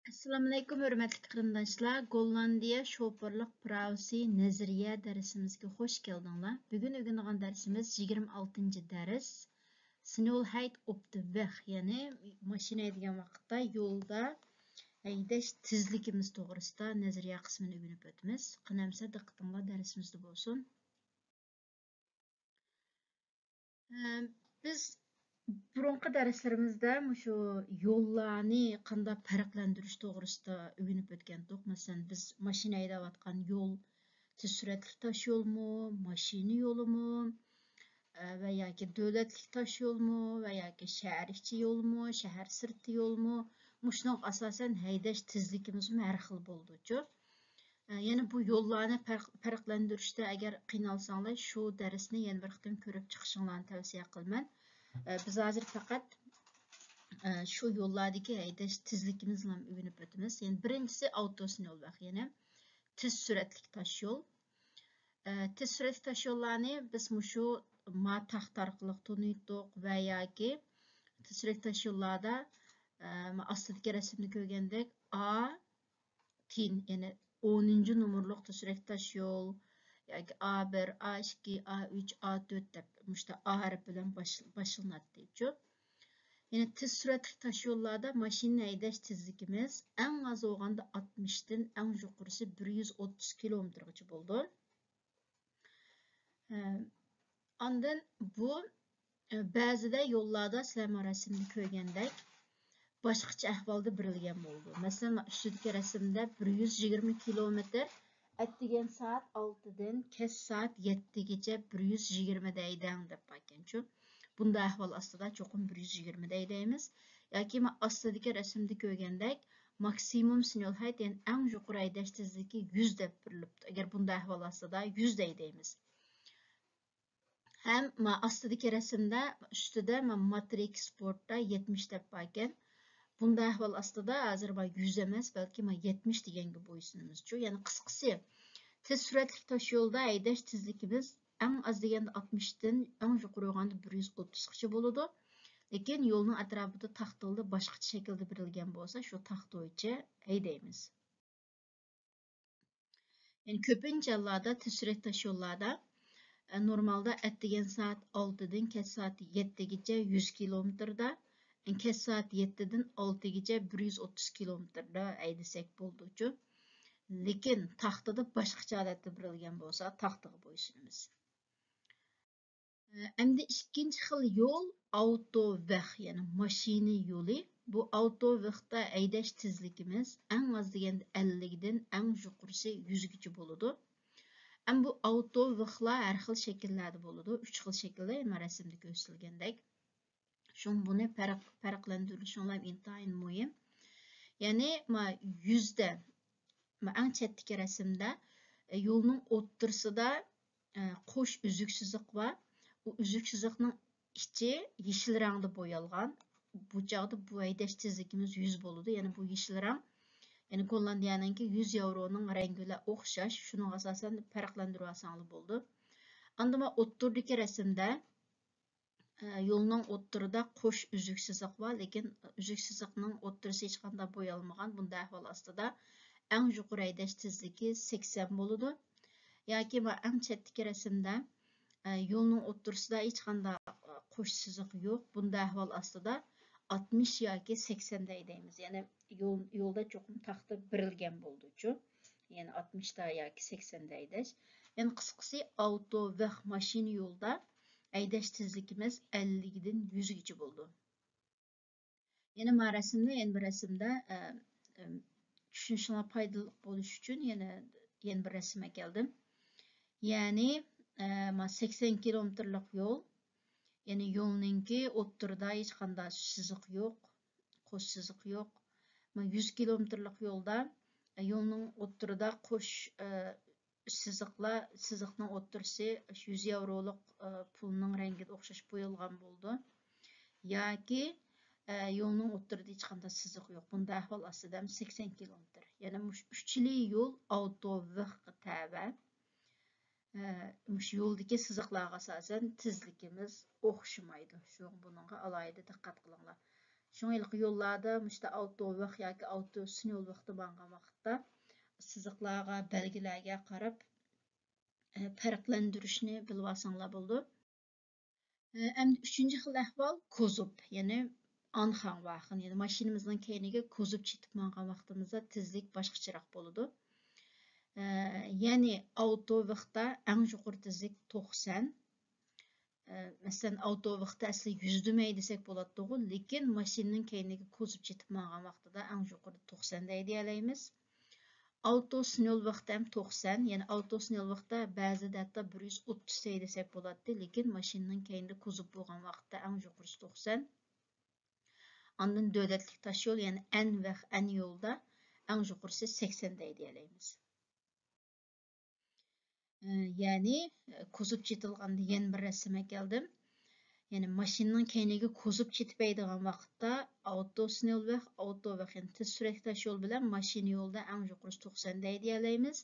Assalamu alaykum, hörmətli qarindoshlar. Gollandiya şoferlik pravisi nazariya dərsimizə xoş gəldinglar. Bugün öyrənəcəyimiz dərsimiz 26-cı dərs. Sinul hayt op de weg, yəni maşına degan vaqtda yolda haydash tezligimiz to'g'risida nazariya qismini o'rganib o'tamiz. Qanamsa diqqətinizlər dərsimizdə bo'lsin. Biz burunqi darslarımızda şu yollarni qanday farqlantirish to'g'risida o'rganib o'tgandik. Masalan, biz mashina haydayotgan yo'l tez suratli tosh yo'lmi, mashina yo'limi va yoki davlatlik tosh yo'lmi va yoki shahar ichi yo'lmi, shahar sirti yo'lmi, mushunga asosan haydash tezligimiz har xil bo'ldi-chu. Yani bu yollarni farqlantirishda agar qiynalsanglar, shu darsni yana bir qitim ko'rib chiqishinglarni tavsiya qilaman. Biz hozir faqat şu yollardaki haydash tezligimizni ham o'rganib o'tamiz. Yani birinchisi avtosinol vaq, yani tez suratli tosh yo'l. Tez suratli tosh yo'llarni biz mushu taxt orqali taniydik va yoki tez suratli tosh yo'llarda ostidagi rasmni ko'rgandek A tin, yani 10. numurluq tez suratli tosh yo'l yoki A1, A2, A3, A4 deb muşta A harfi bilan başlanadi deydi. Yani tez suratli tosh yo'llarda mashina haydash tezligimiz eng az bo'lganda 60 dan eng yuqorisi 130 kilometrgacha bo'ldi. Ondan bu ba'zida yo'llarda sizlar rasmni ko'rgandek boshqacha ahvolda berilgan bo'ldi. Masalan, ustidagi rasmda 120 kilometr atdigan soat 6 dan kech soat 7 gacha 120 daydang deb aytganchu. Bunda ahvol ostida cho'qim 120 daydaymiz. Yoki ostidagi rasmda ko'rgandek maksimum sinul hayt, yani eng yuqori haydash tezligi 100 deb berilibdi. Agar bunda ahvol ostida 100 daydaymiz. Hem ostidagi rasmda ustida Matrix Sportda 70 deb aytgan. Bunda ahvol ostida hozir 100 emas, balki 70 deganga bo'ysunimiz-chu. Yani qisqasi tez suratli tosh yo'lda haydash tezligimiz eng az deganda 60 dan eng yuqori bo'lganda 130 gacha bo'ladi. Lekin yo'lning atrofida taxtilda boshqacha shaklda berilgan bo'lsa, shu taxt bo'yicha haydaymiz. Yani ko'pincha hollarda tez suratli tosh yo'llarda normalda atdigan soat 6 dan kech soat 7 gacha 100 kilometrda, kech soat 7 dan 6 gacha 130 kilometrda haydasak bo'ldi-chu. Lekin taxtada boshqacha holatda berilgan bo'lsa, taxtaga bo'ysunamiz. Endi ikkinchi xil yo'l avtovaq, yani mashina yo'li. Bu avtovaqda haydash tezligimiz eng az deganda 50 dan eng yuqorisi 100 gacha bo'ladi. Ama bu avtovaqlar har xil shakllarda bo'ladi. 3 xil shaklda, yani rasmda ko'rsatilgandek. Şun bunu farqlantirishlar intayin muhim. Yani 100'de eng chetdagi rasmda yo'lning o'ttirsida qo'sh uzuk chiziq var. Bu uzuk chiziqning ichi yeşil rangda bo'yalgan. Bu chog'da bu haydash tezligimiz 100 bo'ladi. Yani bu yeşil rang, yani Gollandiyanınki 100 yevroning rangi bilan o'xshash. Shuning asosan farqlantirib olsanglar bo'ldi. Endi o'ttirdagi rasmda yo'lning o'ttirida qo'sh uzuk chiziq var, lekin uzuk chiziqning o'ttirisi hech qanday bo'yalmagan. Bunda ahvol ostida eng yuqori haydash tezligi 80 bo'ladi. Yoki eng chetdagi rasmda yo'lning o'ttirisida hech qanday qo'sh chiziq yo'q. Bunda ahvol ostida 60 yoki 80 daydaymiz. Yani yo'lda cho'qim taxta berilgan bo'ldi-chu. Yani 60 da yoki 80 daydash. Yani qisqasi avto va mashina yo'lda haydash tezligimiz 50 dan 100 gacha bo'ldi. Yana bu rasmda, yana bir rasmda tushunishlar foydali bo'lish uchun yana bir rasmga keldim. Yani 80 kilometrlik yo'l, yani yo'lninki o'ttirida hech qanday chiziq yo'q, qo'sh chiziq yo'q. 100 kilometrlik yo'lda yo'lning o'ttirida qo'sh chiziqning o'ttirisi 100 yevroluk pulning rangiga o'xshash bo'yalgan bo'ldi. Yoki yo'lning o'ttirida hech qanday chiziq yo'q. Bunda ahvol ostida 80 kilometr. Yani uchli yo'l avtovaqqa tabi. Mush yo'ldagi chiziqlarga asosan tezligimiz o'xshamaydi. Shu bunga alohida diqqat qilinglar. Şoňalyk ýollarda muşda autowak ýa-ki auto sinol wagty bargan wagtda syzyqlarga, belgilerge qarap farklandyrışny bilýarsaňlar boldy. Endi üçünji xil ähwal kozup, ýani anhan wagtyn, ýani maşinamyzyň keýnige kozup çytyp bargan wagtymyzda tizlik başgaçyrak bolady. Ýani autowakda eň ýokary tizlik 90. Mesela autowakda asli 100 demey desek bolady, lekin maşinanyň keýnige kozup çytyp bargan wagtda eň ýokary 90 diýeýleýmis. Auto sinol wagtda hem 90, ýani auto sinol wagtda bäzide hatda 130 desek bolady, lekin maşinanyň keýnide kozup bolgan wagtda eň ýokarysı 90. Andan döwletlik taş ýol, ýani en ýolda eň ýokarysy 80 diýeýleýmis. Ýani kozup çytylganda ýene bir resime geldim. Yani maşinanyň keýnige kozup çytypaydygan wagtda auto wag ýani tez süretli taş ýol bilen maşina ýolda eň ýokarysy 90 diýeýleýmis.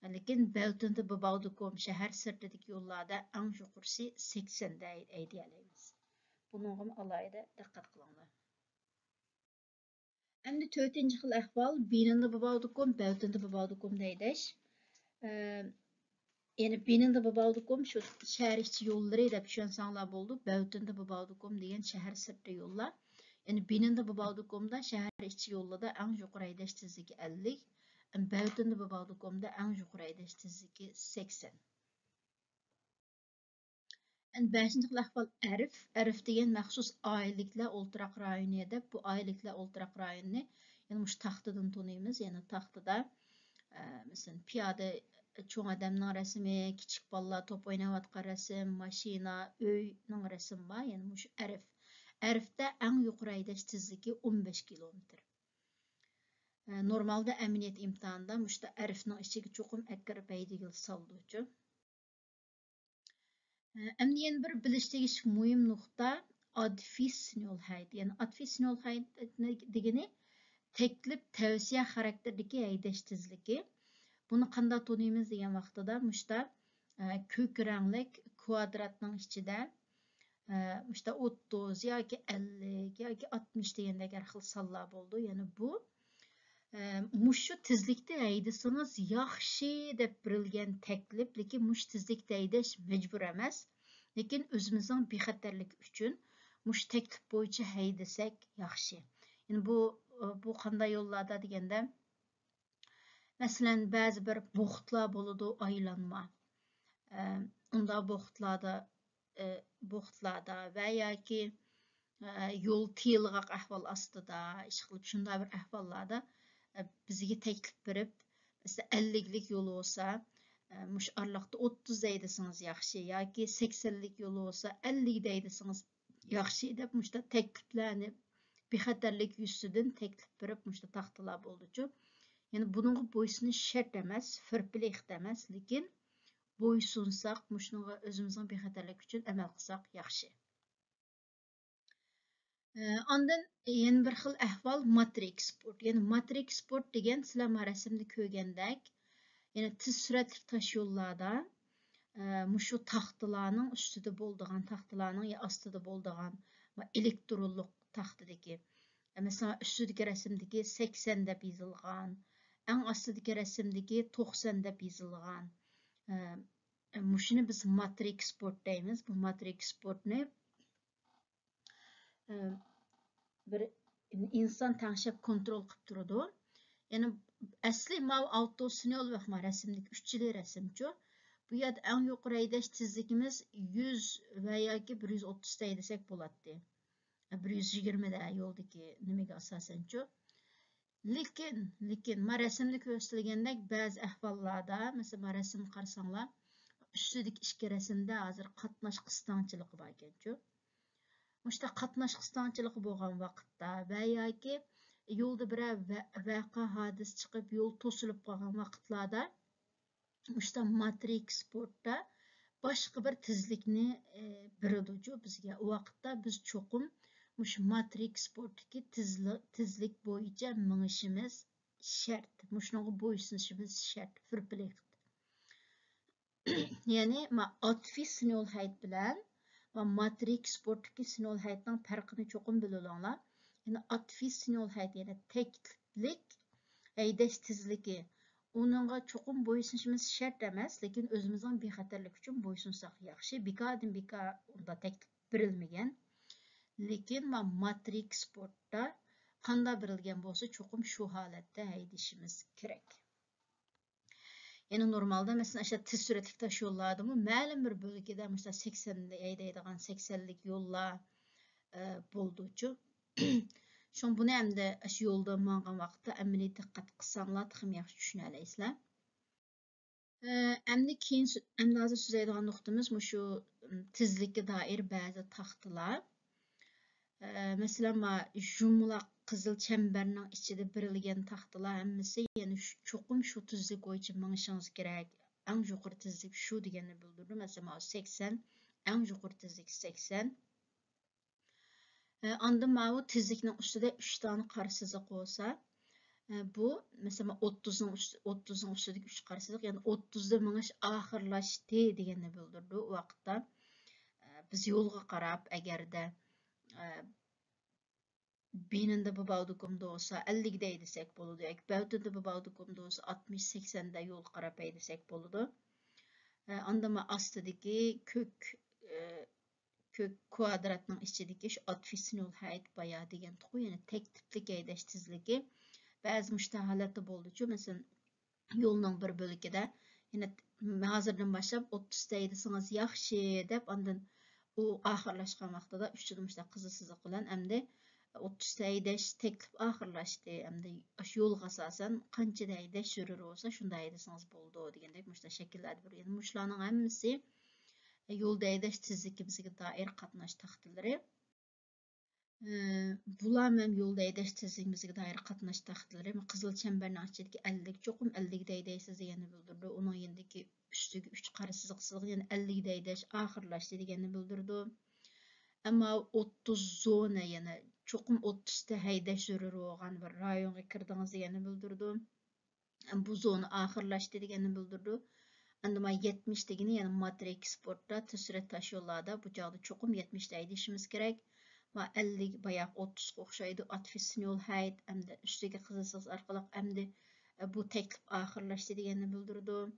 Lekin Bäwtünde Babawdykom şäher sirtidiki ýollarda eň ýokarysy 80 diýeýleýmis. Bunyňga alayda diqqat kılыңlar. Endi 4-nji xil ähwal Bynynda Babawdykom, Bäwtünde Babawdykom diýdiş. Yani Bynynda Babawdykom şu şäher içi ýollary dep düşünsäňler boldy. Bäwtünde Babawdykom diýen şäher sirtde ýollar. Yani Bynynda Babawdykomda şäher içi ýollarda eň ýokary aýdaş tizligi 50, Bäwtünde Babawdykomda eň ýokary aýdaş tizligi 80. Endi 5-nji xil ähwal Erif. Erif diýen məxsus aýlyklär olturak raýony dep, bu aýlyklär olturak raýonyny ýani muş taxtadan tonyýmys, ýani taxtada mesela piyada çoğ adamның resmi, kiçik ballar top oynawatqan resim, maşina, öýnüň resmi bar, ýani muş Erif. Erifde eň ýokary aýdaş tizligi 15 kilometr. Normalda emniyet imtihanında muşda Erifning içige çoqum ekkirip aýdygil saldyjy. Endi ýene bir biliş tegişlik muhim nukta adfi sinolhaýt. Yani adfi sinolhaýt degeni teklip täwsiýe xarakterdeki aýdaş tizligi. Bunu qanda tonyýmys diýen wagtda muşda kök reňlik kvadratnyň içinde muşda 30 ýa-ki 50 ýa-ki 60 diýendek her xil sallar boldy. Yani bu muşu tizlikde aýdysyňyz ýaxşy dep birilgen teklip, lekin muş tizlikde aýdaş mejbur emas. Lekin özümizin bexaterlik üçün muş teklip boýunça haýdasek ýaxşy. Yani bu qanday ýollarda degende Meselen bäzi bir boğutlar bolady, aylanma. Unda boğutlarda we ýa-ki ýol tiýilgak ähwal astyda, işgilip şunda bir ähwallarda bizge teklip berip, mesela 50lik ýol bolsa, muş aralykda 30 diýdiňiz ýaxşy, ýa-ki 80lik ýol bolsa 50 diýdiňiz ýaxşy dep muşda tekliplerni bexaterlik ýüzünden teklip berip muşda taxtalar boldyjy. Yani bununla boysunuz şart emas, firpili emas, lekin boysunsak, muşnunga özümüzün bexaterlik üçün emel qılsak yaxşı. Ondan yeni bir xil ähwal matrik sport. Yani matrik sport degen sizler resimde köýgendek, yani tiz süretli taş ýollarda muşu taxtalarning üstüde boldygan, taxtalarning ya astyda boldygan elektronluk taxtadaki. Mesela üstüdeki resimdeki 80 dep ýazylgan, en astydaki resimdeki 90 dep ýazylgan. Muşunu biz matrik sport diýmiz. Bu matrik sportny bir insan taňşap kontrol qyp turady. Yani asli maw auto sinol we resimdeki 3-çili resimçi. Bu ýerde en ýokary aýdaş tizligimiz 100 we ýa-ki 130 desek bolady. 120 de yoldaki nimege asasenço. Lekin ma resimde gösterilgendek bäzi ähwallarda, mesela ma resim qarsaňlar, üstüdeki iki resimde hazır qatnaş qıstançılığı bar ekenço. Muşda qatnaş qıstançılığı bolgan wagtda we ýa-ki ýolda bir waqa hadis çykyp ýol tosulyp qalgan wagtlarda muşda matrik sportda başga bir tizlikni berýärdi bizge. O wagtda biz çoqum muş matrik sportdaki tizlik boýunça miňişimiz şert. Muşnuňa boýsunuşymyz şert. Firpilik. Yani atfi sinolhaýt bilen ve matrik sportdaki sinolhaýtnyň farkyny çoqum bilýärler. Yani atfissin yol haydi yani teklik eydeş tizligi. Onunla çokum boysunuşumuz şart emas, lekin özümüzün bir xatarlık üçün boysunsak yaxşı. Bikadın bika onda teklik birilmegen. Lekin matrik sportda qanda birilgen bolsa çokum şu halatda haydışımız kerek. Yani normalde mesela işte tez süratlik taş yollardı mı? Məlum bir bölgede mesela 80'de eydeydiğen 80'lik yollar bolducu. Şun bunu hem de şu yolda mağan vaqtda əmini diqqət qısanlar tıxım yaxşı düşünələysizlər. Hem de keyin hem de hazır süzeydiğen noktamız şu tizlikке dair bazı taxtılar. Mesela jumlaq qızıl çemberinin içinde birilgen taxtılar hemmisi yani çokum şu tizlik boyunca mаңышыңыз kerak. En yuqori tizlik şu degeni bildirdi. Mesela 80, en yuqori tizlik 80. Andan bu tizlikning ustida 3 tane qara sızık olsa, bu mesela 30'ning ustidagi 3 qara sızık, yani 30'da minish oxirlashdi deganni bildirdi. U vaqtda biz yo'lga qarab, agarda beninde bu baldukumda olsa 50 de desek boludu. Bövtünde bu baldukumda olsa 60-80'de yol qarab desek boludu. Andama astidagi kök kvadratның içindeki şu atfisinol hayt bayağı degen tuğu, yani tek tiplik eydeş tizligi. Bazı müştahalatı bolducu, mesela yolun bir bölgede, yani hazırdan başlap 30'da eydisiniz yaxşı dep, andan o ahırlaşkan vaqtada 3'de kızı sızık olan, emde 30'da eydeş teklif ahırlaştı, emde yolga asasen kança da eydeş sürür olsa, şunda eydisiniz boldu degendek müşta şekillerde bir. Yani müşlarının hemmisi yolda eydeş tizlikimizge dair qatnaş taxtıları. Bular hem yolda eydeş tizlikimizge dair qatnaş taxtıları. Qızıl çemberinin açıdaki 50 çokum 50 eydeysiz degeni bildirdi. Onun yendeki üstüge 3 qara sızık yani 50 eydeş ahırlaştı degeni bildirdi. Ama 30 zona yani çokum 30'da eydeş sürür olgan bir rayonga kirdiniz degeni bildirdi. Bu zona ahırlaştı degeni bildirdi. Andama 70 degeni yani matrik sportda tüsret taş yollarda bu çağda çokum 70'de eydişimiz gerek. Va 50 bayağı 30 oxşaydı atfisin yol hayt emde üstüge kızılsız arkalık emde bu teklif ahırlaştı degeni bildirdi.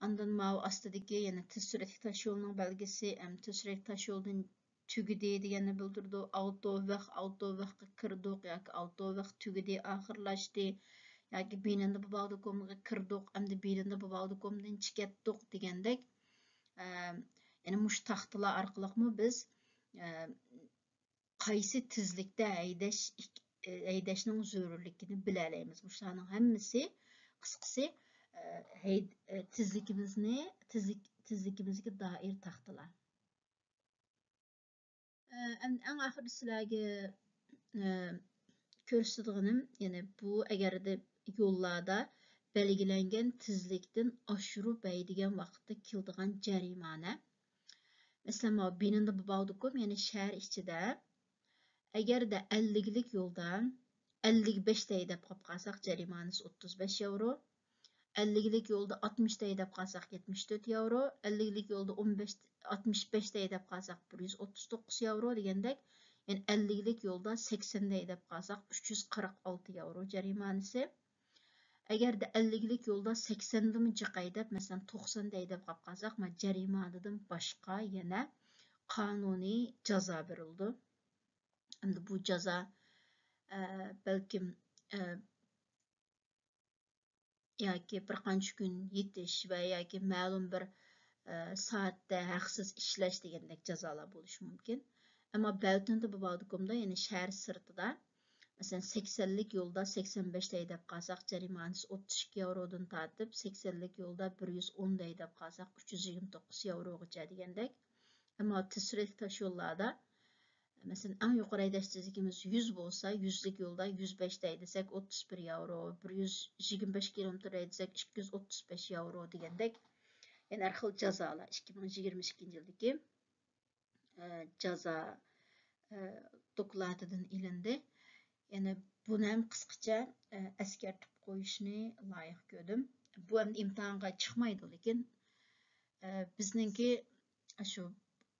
Andan ma astidagi yani tüsret taş yolunun belgesi tüsret taş yoldan tügüdi degeni bildirdi. Autovaq kirdik yoki autovaq tügüdi ahırlaştı. Yoki beninde bu baldukomga kirdik, emdi beninde bu baldukomdan chiqatdik degandek. Yani mush taxtılar arqılıqmı biz qaysi tizlikda eydashning zörürligini bilalaymiz. Mushlarning hammasi qisqasi tizlikimizga dair taxtılar. En ahir sizlarga ko'rsatganim, yani bu agarda yollarda belgilengen tizlikten aşırı beydigen vaqtda kildigan jarimana. Mesela beninde bu baldukum, yani şehir içinde agarda 50'lik yoldan 55 deyip qalsak jarimanası 35 euro. 50'lik yolda 60 deyip qalsak 74 euro. 50'lik yolda 65 deyip qalsak 139 euro degendek. Yani 50'lik yolda 80 deyip qalsak 346 euro jarimanası. Agar da 50'lik yolda 80'de mi çıqaydap, mesela 90 deyip qalsak, jarimanadan başqa yana kanuni jaza berildi. Endi bu jaza belki yoki bir qancha kun yetish va yoki ma'lum bir soatda haqsiz ishlash degandek jazolar bo'lishi mumkin. Ammo Bəltində bu baldukumda, yani shahar sirtida, mesela 80'lik yolda 85 deyip qalsak jarimanası 32 eurodan tartib, 80'lik yolda 110 deyip qalsak 329 eurogacha degandek. Ammo tezlik taş yollarda mesela en yukarı eydaş tizligimiz 100 bolsa, 100'lik yolda 105 desek 31 euro, 125 kilometre edsek 235 euro degandek. Yani her xil jazalar 2022 yıldaki jaza dokumentıdan ilindi. Yani bunu hem kısaca eskertip koyuşunu layık gördüm. Bu hem imtihanga çıkmaydı, lekin bizninki şu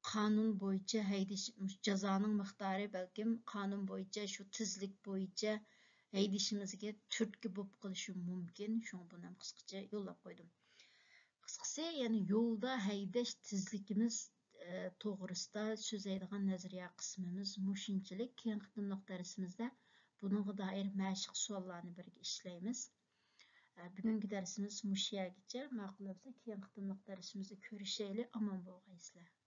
qonun bo'yicha haydish jazoning miqdori balkim qonun bo'yicha shu tezlik bo'yicha haydishimizga turtki bo'lib qolishi mumkin. Shuning buni ham qisqacha yo'llab qo'ydim. Qisqasi, ya'ni yo'lda haydash tezligimiz to'g'risida so'zlaydigan nazariya qismimiz mushunchalik. Keyin qitimliq darsimizda buningga doir mashq savollarni birga ishlaymiz. Bugungi darsimiz mush yergacha. Ma'qul bo'lsa, keyin qitimliq darsimizda ko'rishaylik. Omon bo'lg'aysizlar.